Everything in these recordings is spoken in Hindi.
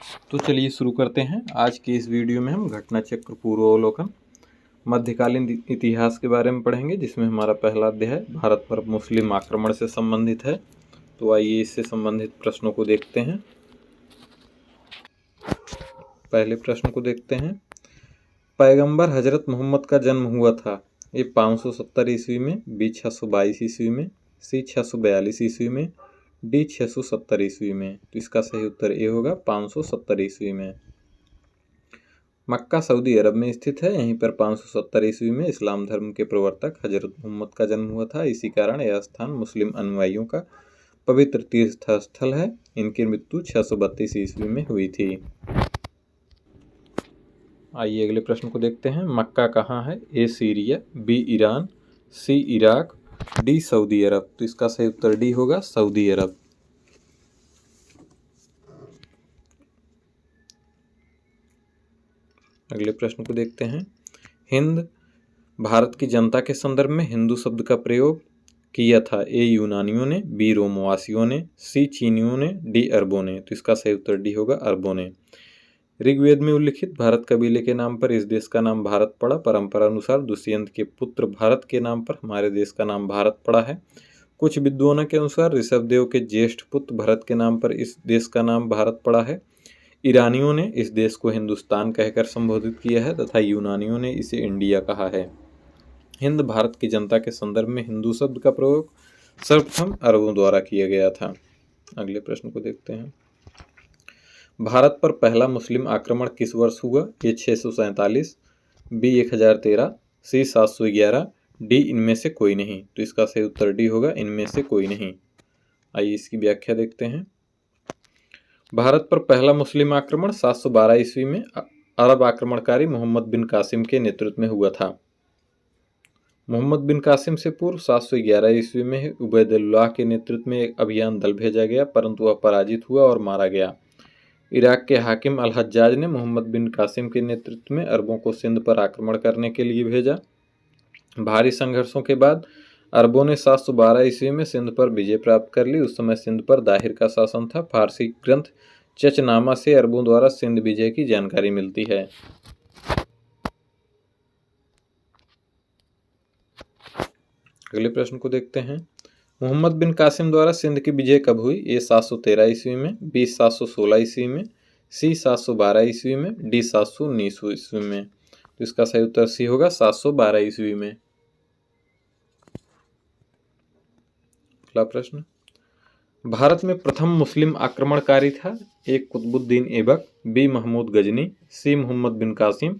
तो चलिए शुरू करते हैं। आज की इस वीडियो में हम घटना चक्र पूर्वावलोकन मध्यकालीन इतिहास के बारे में पढ़ेंगे, जिसमें हमारा पहला अध्याय भारत पर मुस्लिम आक्रमण से संबंधित है। तो आइए इससे संबंधित प्रश्नों को देखते हैं। पहले प्रश्न को देखते हैं। पैगंबर हजरत मोहम्मद का जन्म हुआ था ए 570 ईस्वी में, बी 622 ईस्वी में, सी 642 ईस्वी में, डी 670 ईस्वी में। तो इसका सही उत्तर ए होगा 570 ईस्वी में। मक्का सऊदी अरब में स्थित है। यहीं पर 570 ईस्वी में इस्लाम धर्म के प्रवर्तक हजरत मोहम्मद का जन्म हुआ था। इसी कारण यह स्थान मुस्लिम अनुयायियों का पवित्र तीर्थ स्थल है। इनकी मृत्यु 632 ईस्वी में हुई थी। आइए अगले प्रश्न को देखते हैं। मक्का कहाँ है? ए सीरिया, बी ईरान, सी इराक, डी सऊदी अरब। तो इसका सही उत्तर डी होगा, सऊदी अरब। अगले प्रश्न को देखते हैं। हिंद भारत की जनता के संदर्भ में हिंदू शब्द का प्रयोग किया था। ए यूनानियों ने, बी रोमवासियों ने, सी चीनियों ने, डी अरबों ने। तो इसका सही उत्तर डी होगा, अरबों ने। ऋग्वेद में उल्लिखित भारत कबीले के नाम पर इस देश का नाम भारत पड़ा। परंपरा अनुसार दुष्यंत के पुत्र भारत के नाम पर हमारे देश का नाम भारत पड़ा है। कुछ विद्वानों के अनुसार ऋषभदेव के ज्येष्ठ पुत्र भरत के नाम पर इस देश का नाम भारत पड़ा है। ईरानियों ने इस देश को हिंदुस्तान कहकर संबोधित किया है तथा यूनानियों ने इसे इंडिया कहा है। हिंद भारत की जनता के संदर्भ में हिंदू शब्द का प्रयोग सर्वप्रथम अरबों द्वारा किया गया था। अगले प्रश्न को देखते हैं। भारत पर पहला मुस्लिम आक्रमण किस वर्ष हुआ? ए 647, बी 1013, सी 711, डी इनमें से कोई नहीं। तो इसका सही उत्तर डी होगा, इनमें से कोई नहीं। आइए इसकी व्याख्या देखते हैं। भारत पर पहला मुस्लिम आक्रमण 712 ईस्वी में अरब आक्रमणकारी मोहम्मद बिन कासिम के नेतृत्व में हुआ था। मोहम्मद बिन कासिम से पूर्व 711 ईस्वी में उबैदुल्लाह के नेतृत्व में एक अभियान दल भेजा गया, परंतु वह पराजित हुआ और मारा गया। इराक के हाकिम अल हज्जाज ने मोहम्मद बिन कासिम के नेतृत्व में अरबों को सिंध पर आक्रमण करने के लिए भेजा। भारी संघर्षों के बाद अरबों ने 712 ईस्वी में सिंध पर विजय प्राप्त कर ली। उस समय सिंध पर दाहिर का शासन था। फारसी ग्रंथ चचनामा से अरबों द्वारा सिंध विजय की जानकारी मिलती है। अगले प्रश्न को देखते हैं। मोहम्मद बिन कासिम द्वारा सिंध की विजय कब हुई? ए 713 ईस्वी में, बी 716 ईस्वी में, सी 712 ईस्वी में, डी 719 ईस्वी में। तो इसका सही उत्तर सी होगा, 712 ईस्वी में। अगला प्रश्न। भारत में प्रथम मुस्लिम आक्रमणकारी था। ए कुतुबुद्दीन ऐबक, बी महमूद गजनी, सी मोहम्मद बिन कासिम,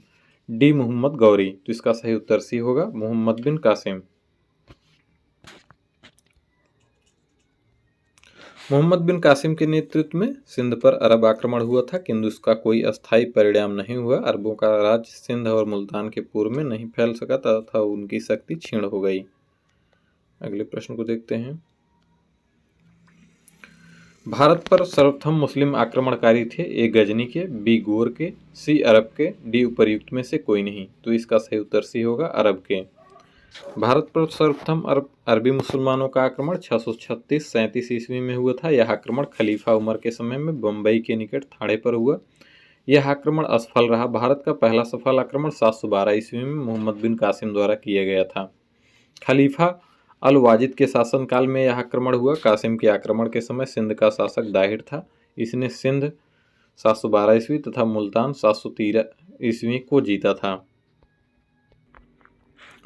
डी मोहम्मद गौरी। तो इसका सही उत्तर सी होगा, मोहम्मद बिन कासिम। मोहम्मद बिन कासिम के नेतृत्व में सिंध पर अरब आक्रमण हुआ था, किंतु इसका कोई अस्थायी परिणाम नहीं हुआ। अरबों का राज सिंध और मुल्तान के पूर्व में नहीं फैल सका तथा उनकी शक्ति क्षीण हो गई। अगले प्रश्न को देखते हैं। भारत पर सर्वप्रथम मुस्लिम आक्रमणकारी थे। ए गजनी के, बी गोर के, सी अरब के, डी उपर्युक्त में से कोई नहीं। तो इसका सही उत्तर सी होगा, अरब के। भारत पर सर्वप्रथम अरबी मुसलमानों का आक्रमण 636-37 ईस्वी में हुआ था। यह आक्रमण खलीफा उमर के समय में बम्बई के निकट थाड़े पर हुआ। यह आक्रमण असफल रहा। भारत का पहला सफल आक्रमण 712 ईस्वी में मोहम्मद बिन कासिम द्वारा किया गया था। खलीफा अल वाजिद के शासनकाल में यह आक्रमण हुआ। कासिम के आक्रमण के समय सिंध का शासक दाहिर था। इसने सिंध 712 ईस्वी तथा मुल्तान 713 ईस्वी को जीता था।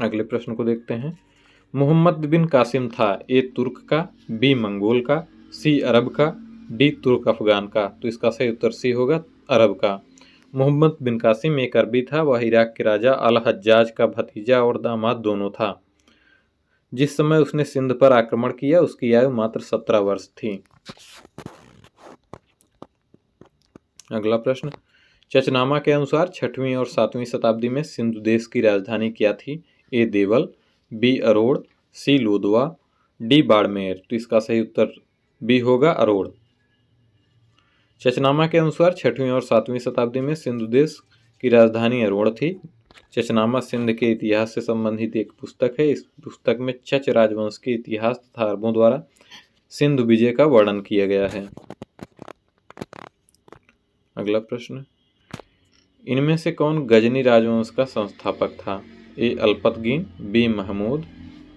अगले प्रश्न को देखते हैं। मोहम्मद बिन कासिम था ए तुर्क का, बी मंगोल का, सी अरब का, डी तुर्क अफगान का। तो इसका सही उत्तर सी होगा, अरब का। मोहम्मद बिन कासिम एक अरबी था। वह इराक के राजा अल हज्जाज का भतीजा और दामाद दोनों था। जिस समय उसने सिंध पर आक्रमण किया उसकी आयु मात्र 17 वर्ष थी। अगला प्रश्न। चचनामा के अनुसार 6वीं और 7वीं शताब्दी में सिंधु देश की राजधानी क्या थी? ए देवल, बी अरोड़, सी लोदवा, डी बाड़मेर। तो इसका सही उत्तर बी होगा, अरोड़। चचनामा के अनुसार 6वीं और 7वीं शताब्दी में सिंधु देश की राजधानी अरोड़ थी। चचनामा सिंध के इतिहास से संबंधित एक पुस्तक है। इस पुस्तक में चच राजवंश के इतिहास तथा अरबों द्वारा सिंधु विजय का वर्णन किया गया है। अगला प्रश्न, इनमें से कौन गजनी राजवंश का संस्थापक था? ए अल्पतगीन, बी महमूद,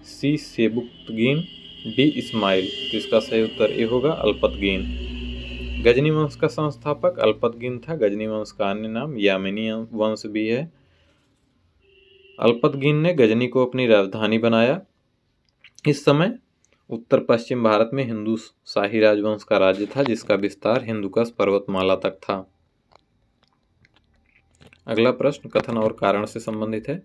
सी सेबुक्तगीन, डी इस्माइल। तो इसका सही उत्तर ए होगा अल्पतगीन। गजनी वंश का संस्थापक अल्पतगीन था। गजनी वंश का अन्य नाम यामिनी वंश भी है। अल्पतगीन ने गजनी को अपनी राजधानी बनाया। इस समय उत्तर पश्चिम भारत में हिंदू शाही राजवंश का राज्य था, जिसका विस्तार हिंदुकुश पर्वतमाला तक था। अगला प्रश्न कथन और कारण से संबंधित है।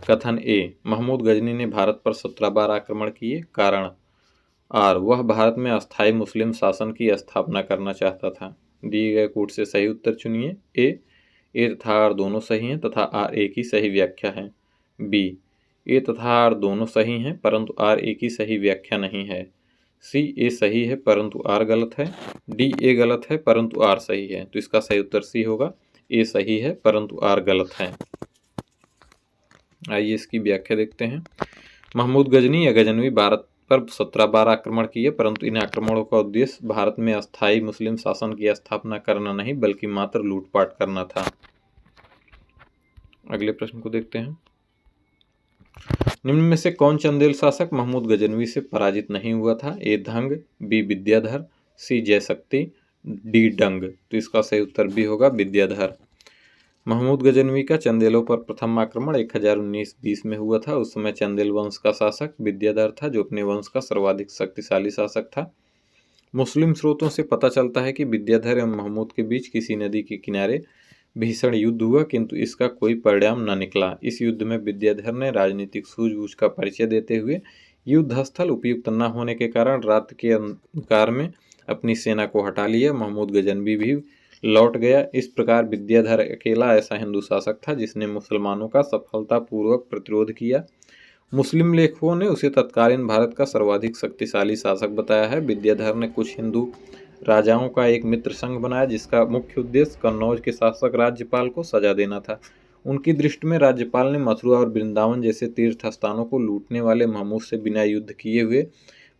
कथन ए, महमूद गजनी ने भारत पर 17 बार आक्रमण किए। कारण आर, वह भारत में अस्थायी मुस्लिम शासन की स्थापना करना चाहता था। दिए गए कूट से सही उत्तर चुनिए। ए तथा आर दोनों सही हैं तथा आर ए की सही व्याख्या है। बी, ए तथा आर दोनों सही हैं परंतु आर ए की सही व्याख्या नहीं है। सी, ए सही है परंतु आर गलत है। डी, ए गलत है परंतु आर सही है। तो इसका सही उत्तर सी होगा, ए सही है परंतु आर गलत है। आइए इसकी व्याख्या देखते हैं। महमूद गजनी या गजनवी भारत पर 17 बार आक्रमण किए, परंतु इन आक्रमणों का उद्देश्य भारत में अस्थायी मुस्लिम शासन की स्थापना करना नहीं बल्कि मात्र लूटपाट करना था। अगले प्रश्न को देखते हैं। निम्न में से कौन चंदेल शासक महमूद गजनवी से पराजित नहीं हुआ था? ए धंग, बी विद्याधर, सी जयशक्ति, डी डंग। तो इसका सही उत्तर बी होगा विद्याधर। महमूद गजनवी का चंदेलों पर प्रथम आक्रमण 1019-20 में हुआ था। उस समय चंदेल वंश का शासक विद्याधर था, जो अपने वंश का सर्वाधिक शक्तिशाली शासक था। मुस्लिम स्रोतों से पता चलता है कि विद्याधर एवं महमूद के बीच किसी नदी के किनारे भीषण युद्ध हुआ, किंतु इसका कोई परिणाम न निकला। इस युद्ध में विद्याधर ने राजनीतिक सूझबूझ का परिचय देते हुए युद्ध स्थल उपयुक्त न होने के कारण रात के अंधकार में अपनी सेना को हटा लिया। महमूद गजनवी भी लौट गया। इस प्रकार विद्याधर अकेला ऐसा हिंदू शासक था जिसने मुसलमानों का सफलतापूर्वक प्रतिरोध किया। मुस्लिम लेखकों ने उसे तत्कालीन भारत का सर्वाधिक शक्तिशाली शासक बताया है। विद्याधर ने कुछ हिंदू राजाओं का एक मित्र संघ बनाया, जिसका मुख्य उद्देश्य कन्नौज के शासक राज्यपाल को सजा देना था। उनकी दृष्टि में राज्यपाल ने मथुरा और वृंदावन जैसे तीर्थ स्थानों को लूटने वाले महमूद से बिना युद्ध किए हुए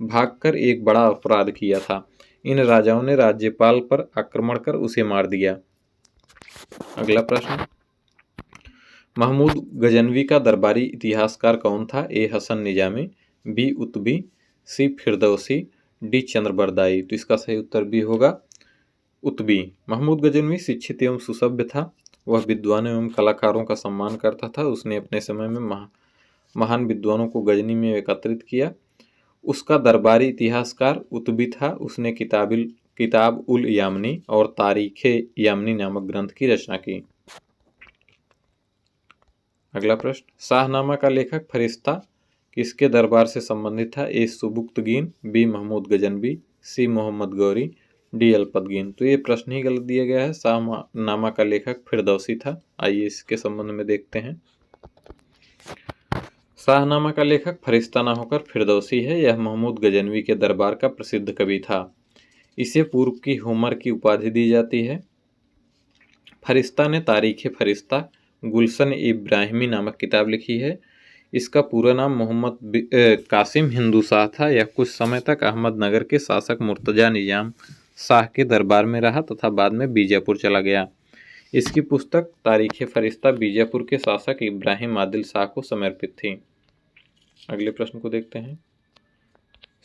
भागकर एक बड़ा अपराध किया था। इन राजाओं ने राज्यपाल पर आक्रमण कर उसे मार दिया। अगला प्रश्न, महमूद गजनवी का दरबारी इतिहासकार कौन था? ए हसन निजामी, बी उतबी, सी फिरदौसी, डी चंद्रबरदाई। तो इसका सही उत्तर बी होगा उतबी। महमूद गजनवी शिक्षित एवं सुसभ्य था। वह विद्वानों एवं कलाकारों का सम्मान करता था। उसने अपने समय में महान विद्वानों को गजनी में एकत्रित किया। उसका दरबारी इतिहासकार उतबी था। उसने किताब उल यामनी और तारीखे यामनी नामक ग्रंथ की रचना की। अगला प्रश्न, शाहनामा का लेखक फरिश्ता किसके दरबार से संबंधित था? ए सुबुक्तगीन, बी महमूद गजनवी, सी मोहम्मद गौरी, डी अल्पतगीन। तो ये प्रश्न ही गलत दिया गया है। शाहनामा का लेखक फिरदौसी था। आइए इसके संबंध में देखते हैं। शाहनामा का लेखक फरिश्ता न होकर फिरदौसी है। यह महमूद गजनवी के दरबार का प्रसिद्ध कवि था। इसे पूर्व की होमर की उपाधि दी जाती है। फरिश्ता ने तारीखे फरिश्ता गुलशन इब्राहिमी नामक किताब लिखी है। इसका पूरा नाम मोहम्मद कासिम हिंदू शाह था। यह कुछ समय तक अहमदनगर के शासक मुर्तजा निजाम शाह के दरबार में रहा तथा बाद में बीजापुर चला गया। इसकी पुस्तक तारीखे फरिश्ता बीजापुर के शासक इब्राहिम आदिल शाह को समर्पित थी। अगले प्रश्न को देखते हैं।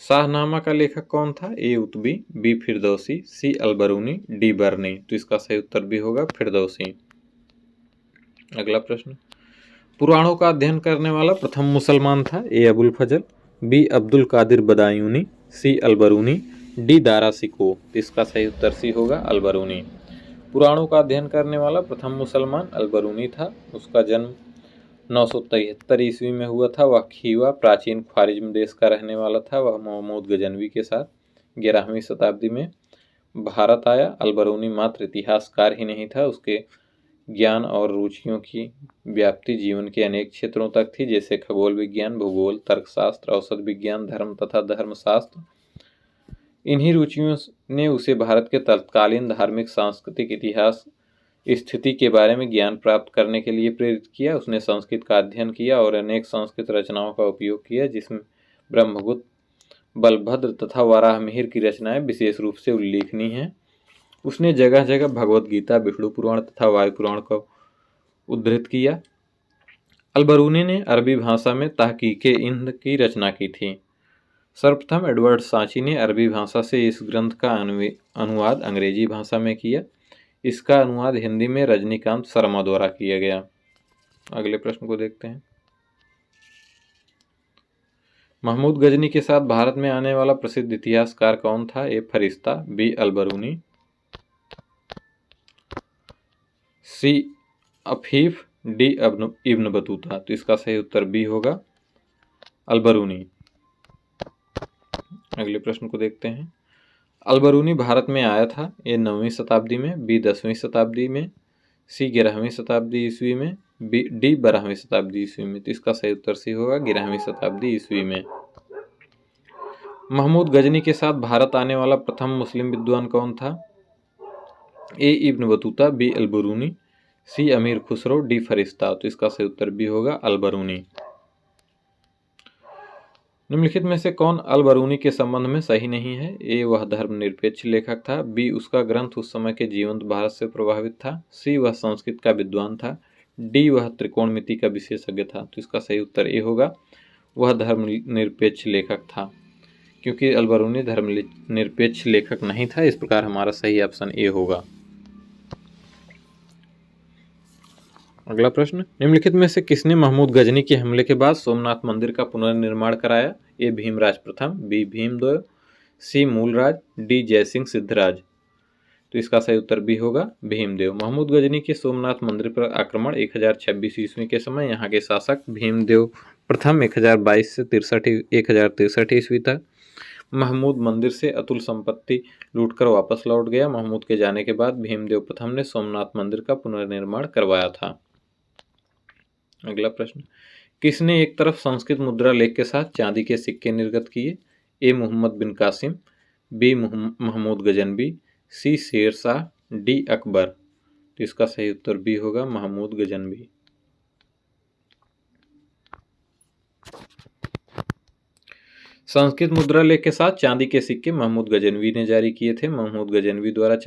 शाहनामा का लेखक कौन था? ए उतबी, बी फिरदौसी, सी अलबरूनी, डी बर्नी। तो इसका सही उत्तर भी होगा फिरदौसी। अगला प्रश्न, पुराणों का अध्ययन करने वाला प्रथम मुसलमान था? ए अबुल फजल, बी अब्दुल कादिर बदायूनी, सी अलबरूनी, डी दारा सिको। इसका सही उत्तर सी होगा अलबरूनी। पुराणों का अध्ययन करने वाला प्रथम मुसलमान अलबरूनी था। उसका जन्म 973 ईस्वी में हुआ था। वह खीवा प्राचीन ख्वारिज्म देश का रहने वाला था। वह महमूद गजनवी के साथ 11वीं शताब्दी में भारत आया। अलबरूनी मात्र इतिहासकार ही नहीं था, उसके ज्ञान और रुचियों की व्याप्ति जीवन के अनेक क्षेत्रों तक थी, जैसे खगोल विज्ञान, भूगोल, तर्कशास्त्र, औषध विज्ञान, धर्म तथा धर्मशास्त्र। इन्हीं रुचियों ने उसे भारत के तत्कालीन धार्मिक, सांस्कृतिक, इतिहास स्थिति के बारे में ज्ञान प्राप्त करने के लिए प्रेरित किया। उसने संस्कृत का अध्ययन किया और अनेक संस्कृत रचनाओं का उपयोग किया, जिसमें ब्रह्मगुप्त, बलभद्र तथा वराहमिहिर की रचनाएं विशेष रूप से उल्लेखनीय हैं। उसने जगह जगह भगवत गीता, विष्णु पुराण तथा वायु पुराण को उद्धृत किया। अल-बरूनी ने अरबी भाषा में तहकीके हिंद की रचना की थी। सर्वप्रथम एडवर्ड सांची ने अरबी भाषा से इस ग्रंथ का अनुवाद अंग्रेजी भाषा में किया। इसका अनुवाद हिंदी में रजनीकांत शर्मा द्वारा किया गया। अगले प्रश्न को देखते हैं। महमूद गजनी के साथ भारत में आने वाला प्रसिद्ध इतिहासकार कौन था? ए फरिश्ता, बी अल-बरूनी, सी अफीफ, डी इब्न बतूता। तो इसका सही उत्तर बी होगा, अल-बरूनी। अगले प्रश्न को देखते हैं। अल-बरूनी भारत में आया था? ए 9वीं शताब्दी में, बी 10वीं शताब्दी में, सी 11वीं शताब्दी ईस्वी में, बी डी 12वीं शताब्दी ईस्वी में। तो इसका सही उत्तर सी होगा, 11वीं शताब्दी ईस्वी में। महमूद गजनी के साथ भारत आने वाला प्रथम मुस्लिम विद्वान कौन था? ए इब्न बतूता, बी अल-बरूनी, सी अमीर खुसरो, डी फरिश्ता। तो इसका सही उत्तर बी होगा, अल-बरूनी। निम्नलिखित में से कौन अल-बरूनी के संबंध में सही नहीं है? ए वह धर्मनिरपेक्ष लेखक था, बी उसका ग्रंथ उस समय के जीवंत भारत से प्रभावित था, सी वह संस्कृत का विद्वान था, डी वह त्रिकोणमिति का विशेषज्ञ था। तो इसका सही उत्तर ए होगा, वह धर्मनिरपेक्ष लेखक था, क्योंकि अल-बरूनी धर्मनिरपेक्ष लेखक नहीं था। इस प्रकार हमारा सही ऑप्शन ए होगा। अगला प्रश्न, निम्नलिखित में से किसने महमूद गजनी के हमले के बाद सोमनाथ मंदिर का पुनर्निर्माण कराया? ए भीमराज प्रथम, बी भीमदेव, सी मूलराज, डी जयसिंह सिद्धराज। तो इसका सही उत्तर बी होगा, भीमदेव। महमूद गजनी के सोमनाथ मंदिर पर आक्रमण 1026 ईस्वी के समय यहाँ के शासक भीमदेव प्रथम 1022 से 1063 ईस्वी तक महमूद मंदिर से अतुल संपत्ति लूटकर वापस लौट गया। महमूद के जाने के बाद भीमदेव प्रथम ने सोमनाथ मंदिर का पुनर्निर्माण करवाया था। अगला प्रश्न, किसने एक तरफ संस्कृत मुद्रा लेख के साथ चांदी के सिक्के निर्गत किए? ए मोहम्मद बिन कासिम, बी महमूद गजनवी, सी शेर शाह, डी अकबर। तो इसका सही उत्तर बी होगा, महमूद गजनवी। संस्कृत मुद्रा लेख के साथ चांदी के सिक्के महमूद गजनवी ने जारी किए थे। महमूद गजनवी द्वारा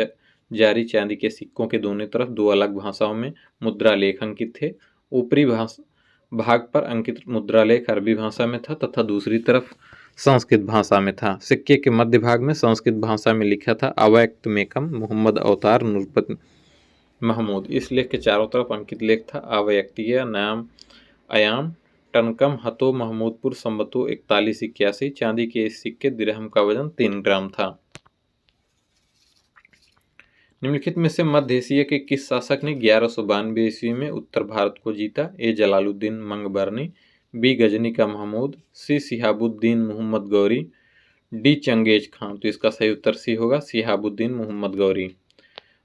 जारी चांदी के सिक्कों के दोनों तरफ दो अलग भाषाओं में मुद्रा लेख अंकित थे। ऊपरी भाग पर अंकित मुद्रा लेख अरबी भाषा में था तथा दूसरी तरफ संस्कृत भाषा में था। सिक्के के मध्य भाग में संस्कृत भाषा में लिखा था अवयक्तमेकम मोहम्मद अवतार नूरपत महमूद। इस लेख के चारों तरफ अंकित लेख था अवयक्तीय नाम अयाम टनकम हतो महमूदपुर संबतो 4181। चांदी के इस सिक्के दिरहम का वजन 3 ग्राम था। निम्नलिखित में से मध्य एशिया के किस शासक ने 1192 ईस्वी में उत्तर भारत को जीता? ए जलालुद्दीन मंगबरनी, बी गजनी का महमूद, सी Sihabuddin Mohammad Ghori, D Genghis Khan. तो इसका सही उत्तर सी होगा, सिहाबुद्दीन मोहम्मद गौरी।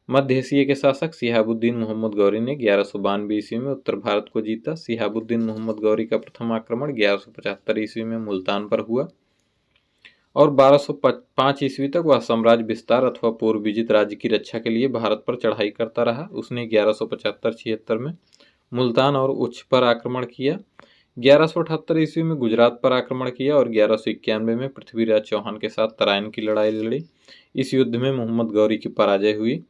मध्य एशिया के शासक सिहाबुद्दीन मोहम्मद गौरी ने 1192 ईस्वी में उत्तर भारत को जीता। सिहाबुद्दीन मोहम्मद गौरी का प्रथम आक्रमण 1175 ईस्वी में मुल्तान पर हुआ और 1205 ईस्वी तक वह साम्राज्य विस्तार अथवा पूर्व विजित राज्य की रक्षा के लिए भारत पर चढ़ाई करता रहा। उसने 1175-76 में मुल्तान और उच्च पर आक्रमण किया, 1178 ईस्वी में गुजरात पर आक्रमण किया और 1191 में पृथ्वीराज चौहान के साथ तराइन की लड़ाई लड़ी। इस युद्ध में मोहम्मद गौरी की पराजय हुई।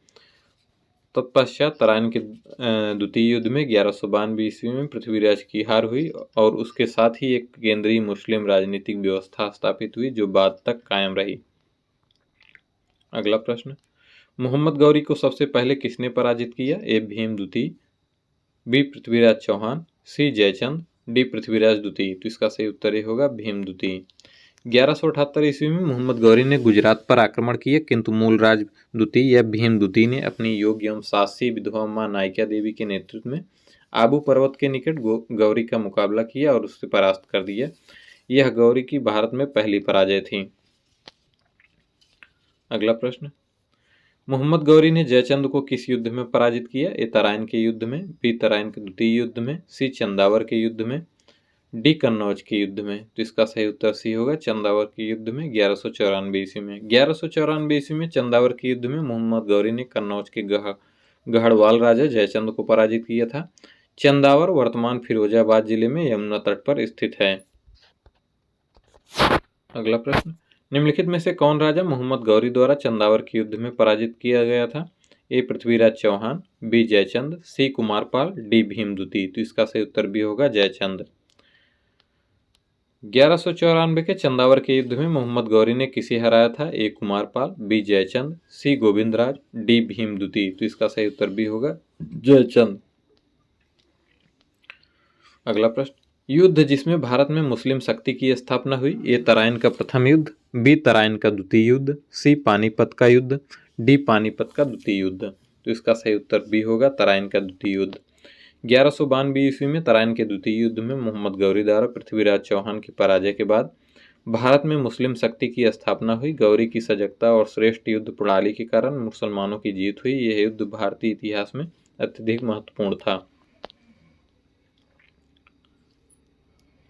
तत्पश्चात तराइन के द्वितीय युद्ध में 1192 ईस्वी में पृथ्वीराज की हार हुई और उसके साथ ही एक केंद्रीय मुस्लिम राजनीतिक व्यवस्था स्थापित हुई जो बाद तक कायम रही। अगला प्रश्न, मोहम्मद गौरी को सबसे पहले किसने पराजित किया? ए भीम द्वितीय, बी पृथ्वीराज चौहान, सी जयचंद, डी पृथ्वीराज द्वितीय। तो इसका सही उत्तर ये होगा, भीम द्वितीय। 1178 ईस्वी में मोहम्मद गौरी ने गुजरात पर आक्रमण किया, किंतु मूलराज द्वितीय या भीम द्वितीय ने अपनी योग्य एवं साहसी विधवा मां नायिका देवी के नेतृत्व में आबू पर्वत के निकट गौरी का मुकाबला किया और उससे परास्त कर दिया। यह गौरी की भारत में पहली पराजय थी। अगला प्रश्न, मोहम्मद गौरी ने जयचंद को किस युद्ध में पराजित किया? ए तराइन के युद्ध में, बी तराइन के द्वितीय युद्ध में, सी चंदावर के युद्ध में, डी कन्नौज के युद्ध में। तो इसका सही उत्तर सी होगा, चंदावर के युद्ध में 1194 ईस्वी में। 1194 ईस्वी में चंदावर के युद्ध में मोहम्मद गौरी ने कन्नौज के गढ़वाल राजा जयचंद को पराजित किया था। चंदावर वर्तमान फिरोजाबाद जिले में यमुना तट पर स्थित है। अगला प्रश्न, निम्नलिखित में से कौन राजा मोहम्मद गौरी द्वारा चंदावर के युद्ध में पराजित किया गया था? ए पृथ्वीराज चौहान, बी जयचंद, सी कुमारपाल, डी भीम द्वितीय। तो इसका सही उत्तर भी होगा जयचंद। 1194 के चंदावर के युद्ध में मोहम्मद गौरी ने किसे हराया था? ए कुमारपाल, बी जयचंद, सी गोविंदराज, डी भीम द्वितीय। तो इसका सही उत्तर भी होगा जयचंद। अगला प्रश्न, युद्ध जिसमें भारत में मुस्लिम शक्ति की स्थापना हुई? ए तराइन का प्रथम युद्ध, बी तराइन का द्वितीय युद्ध, सी पानीपत का युद्ध, डी पानीपत का द्वितीय युद्ध। तो इसका सही उत्तर भी होगा तराइन का द्वितीय युद्ध। 1192 ईस्वी में तराइन के द्वितीय युद्ध में मोहम्मद गौरी द्वारा पृथ्वीराज चौहान की पराजय के बाद भारत में मुस्लिम शक्ति की स्थापना हुई। गौरी की सजगता और श्रेष्ठ युद्ध प्रणाली के कारण मुसलमानों की जीत हुई। यह युद्ध भारतीय इतिहास में अत्यधिक महत्वपूर्ण था।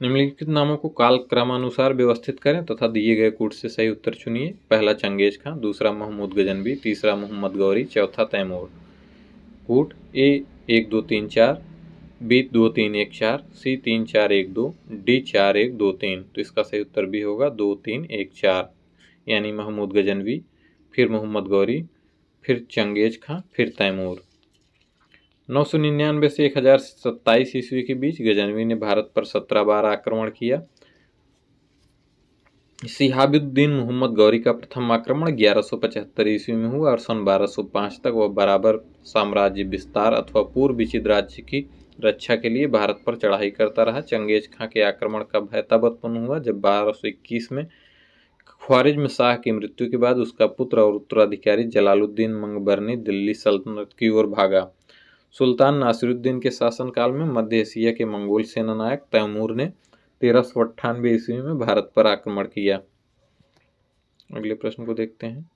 निम्नलिखित नामों को काल क्रमानुसार व्यवस्थित करें तथा दिए गए कूट से सही उत्तर चुनिए। पहला चंगेज खां, दूसरा महमूद गजनवी, तीसरा मोहम्मद गौरी, चौथा तैमूर। कूट ए 1 2 3 4, बी 2 3 1 4, सी 3 4 1 2, डी 4 1 2 3। तो इसका सही उत्तर भी होगा 2 3 1 4, यानी महमूद गजनवी, फिर मोहम्मद गौरी, फिर चंगेज खां, फिर तैमूर। 999 से 1027 ईस्वी के बीच गजनवी ने भारत पर 17 बार आक्रमण किया। शिहाबुद्दीन मोहम्मद गौरी का प्रथम आक्रमण 1175 ईस्वी में हुआ और सन 1205 तक वह बराबर साम्राज्य विस्तार अथवा पूर्व विचित्र राज्य की रक्षा के लिए भारत पर चढ़ाई करता रहा। चंगेज खां के आक्रमण का भय तब उत्पन्न हुआ जब 1221 में ख्वारिज्म शाह की मृत्यु के बाद उसका पुत्र और उत्तराधिकारी जलालुद्दीन मंगबरनी दिल्ली सल्तनत की ओर भागा। सुल्तान नासिरुद्दीन के शासनकाल में मध्य एशिया के मंगोल सेनानायक तैमूर ने 1398 ईस्वी में भारत पर आक्रमण किया। अगले प्रश्न को देखते हैं,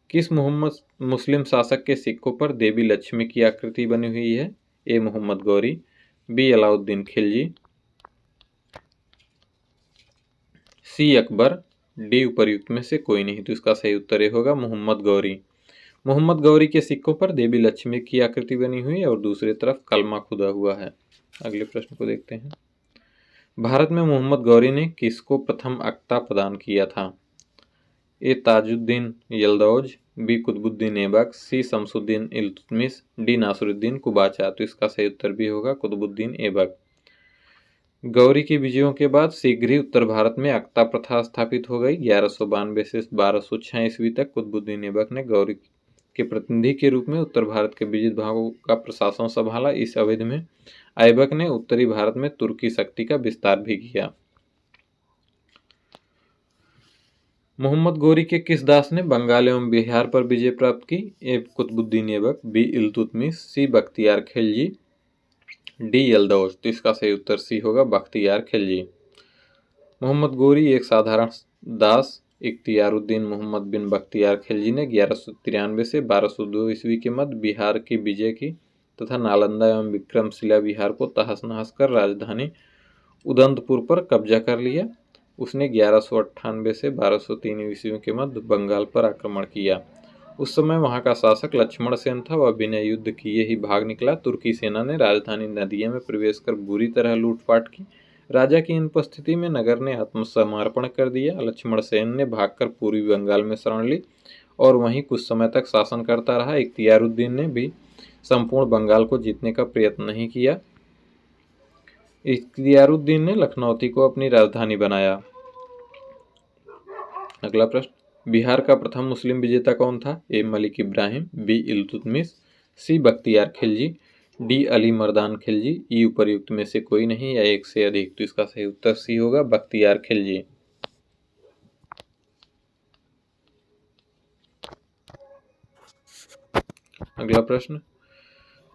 किस मोहम्मद मुस्लिम शासक के सिक्कों पर देवी लक्ष्मी की आकृति बनी हुई है? ए मोहम्मद गौरी, बी अलाउद्दीन खिलजी, सी अकबर, डी उपर्युक्त में से कोई नहीं। तो इसका सही उत्तर होगा मोहम्मद गौरी। मोहम्मद गौरी के सिक्कों पर देवी लक्ष्मी की आकृति बनी हुई है और दूसरी तरफ कलमा खुदा हुआ है। अगले प्रश्न को देखते हैं, भारत में मोहम्मद गौरी ने किसको प्रथम अक्ता प्रदान किया था? ए ताजुद्दीन यल्दौज, बी कुतुबुद्दीन ऐबक, सी शमसुद्दीन इल्तुतमिश, डी नासिरुद्दीन कुबाचा। तो इसका सही उत्तर भी होगा कुतुबुद्दीन ऐबक। गौरी की विजयों के बाद शीघ्र ही उत्तर भारत में अक्ता प्रथा स्थापित हो गई। 1192 से 1206 ईस्वी तक कुतुबुद्दीन ऐबक ने गौरी के प्रतिनिधि के रूप में उत्तर भारत के विजित भागों का प्रशासन संभाला। इस अवधि में ऐबक ने उत्तरी भारत में तुर्की शक्ति का विस्तार भी किया। मोहम्मद गौरी के किस दास ने बंगाल एवं बिहार पर विजय प्राप्त की? ए कुतुबुद्दीन ऐबक, बी इल्तुतमिश, सी बख्तियार खिलजी, डी यल्दौज। तो इसका सही उत्तर सी होगा बख्तियार खिलजी। मोहम्मद गौरी एक साधारण दास इख्तियारुद्दीन मोहम्मद बिन बख्तियार खिलजी ने 1193 से 1202 ईस्वी के मध्य बिहार की विजय की तथा नालंदा एवं विक्रमशिला बिहार को तहस नहस कर राजधानी उदंतपुर पर कब्जा कर लिया। उसने 1198 से 1203 ईस्वी के मध्य बंगाल पर आक्रमण किया। उस समय वहां का शासक लक्ष्मण सेन था। वह बिना युद्ध किए ही भाग निकला। तुर्की सेना ने राजधानी नदिया में प्रवेश कर बुरी तरह लूटपाट की। राजा की अनुपस्थिति में नगर ने आत्मसमर्पण कर दिया। लक्ष्मण सेन ने भागकर पूर्वी बंगाल में शरण ली और वहीं कुछ समय तक शासन करता रहा। इख्तियारुद्दीन ने भी संपूर्ण बंगाल को जीतने का प्रयत्न नहीं किया। इख्तियारुद्दीन ने लखनौती को अपनी राजधानी बनाया। अगला प्रश्न, बिहार का प्रथम मुस्लिम विजेता कौन था? ए मलिक इब्राहिम, बी इल्तुतमिश, सी बख्तियार खिलजी, डी अली मर्दान खिलजी, ई उपर्युक्त में से कोई नहीं या एक से अधिक। तो इसका सही उत्तर सी होगा बख्तियार खिलजी। अगला प्रश्न,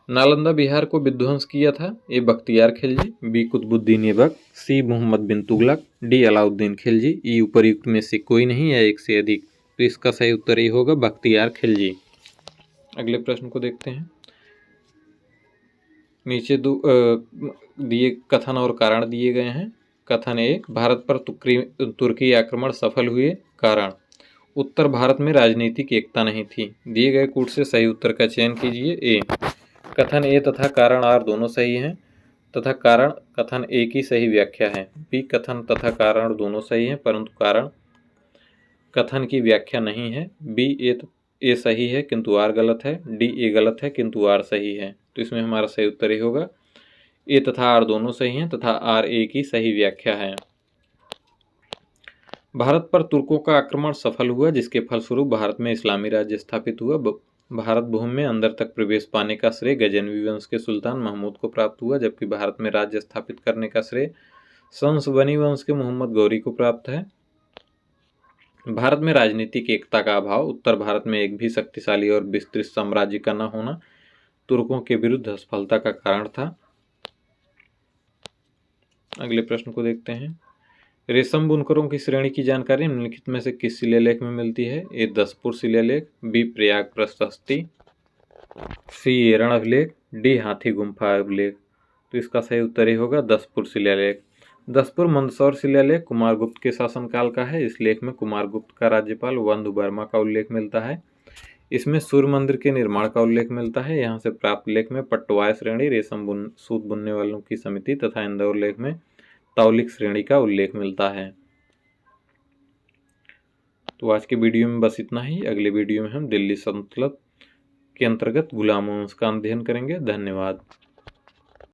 नालंदा बिहार को विध्वंस किया था? ए बख्तियार खिलजी, बी कुतुबुद्दीन ऐबक, सी मोहम्मद बिन तुगलक, डी अलाउद्दीन खिलजी, ई उपर्युक्त में से कोई नहीं या एक से अधिक। तो इसका सही उत्तर ही होगा बख्तियार खिलजी। अगले प्रश्न को देखते हैं, नीचे दिए कथन और कारण दिए गए हैं। कथन 1, भारत पर तुर्की आक्रमण सफल हुए। कारण, उत्तर भारत में राजनीतिक एकता नहीं थी। दिए गए कूट से सही उत्तर का चयन कीजिए। ए, कथन ए तथा कारण आर दोनों सही हैं तथा कारण कथन ए की सही व्याख्या है। बी, कथन तथा कारण दोनों सही हैं परंतु कारण कथन की व्याख्या नहीं है। बी ए सही है किंतु आर गलत है। डी ए गलत है किंतु आर सही है। तो इसमें हमारा सही उत्तर ही होगा ए तथा आर दोनों सही हैं तथा आर ए की सही व्याख्या है। भारत पर तुर्कों का आक्रमण सफल हुआ, जिसके फलस्वरूप भारत में इस्लामी राज्य स्थापित हुआ। भारत भूमि में अंदर तक प्रवेश पाने का श्रेय गजनवी वंश के सुल्तान महमूद को प्राप्त हुआ, जबकि भारत में राज्य स्थापित करने का श्रेय सन्स-बनी वंश के मोहम्मद गौरी को प्राप्त है। भारत में राजनीतिक एकता का अभाव, उत्तर भारत में एक भी शक्तिशाली और विस्तृत साम्राज्य का न होना तुर्कों के विरुद्ध असफलता का कारण था। अगले प्रश्न को देखते हैं। रेशम बुनकरों की श्रेणी की जानकारी निम्नलिखित में से किस शिलालेख में मिलती है? ए दसपुर शिलालेख, बी प्रयाग प्रशस्ति, सी एरण अभिलेख, डी हाथी गुम्फा अभिलेख। तो इसका सही उत्तर ही होगा दसपुर शिलालेख। दसपुर मंदसौर शिलालेख कुमारगुप्त के शासनकाल का है। इस लेख में कुमारगुप्त का राज्यपाल वंदु वर्मा का उल्लेख मिलता है। इसमें सूर्य मंदिर के निर्माण का उल्लेख मिलता है। यहाँ से प्राप्त लेख में पट्टवाय श्रेणी, रेशम सूत बुनने वालों की समिति तथा इंदौर लेख में तौलिक श्रेणी का उल्लेख मिलता है। तो आज के वीडियो में बस इतना ही। अगले वीडियो में हम दिल्ली सल्तनत के अंतर्गत गुलाम वंश का अध्ययन करेंगे। धन्यवाद।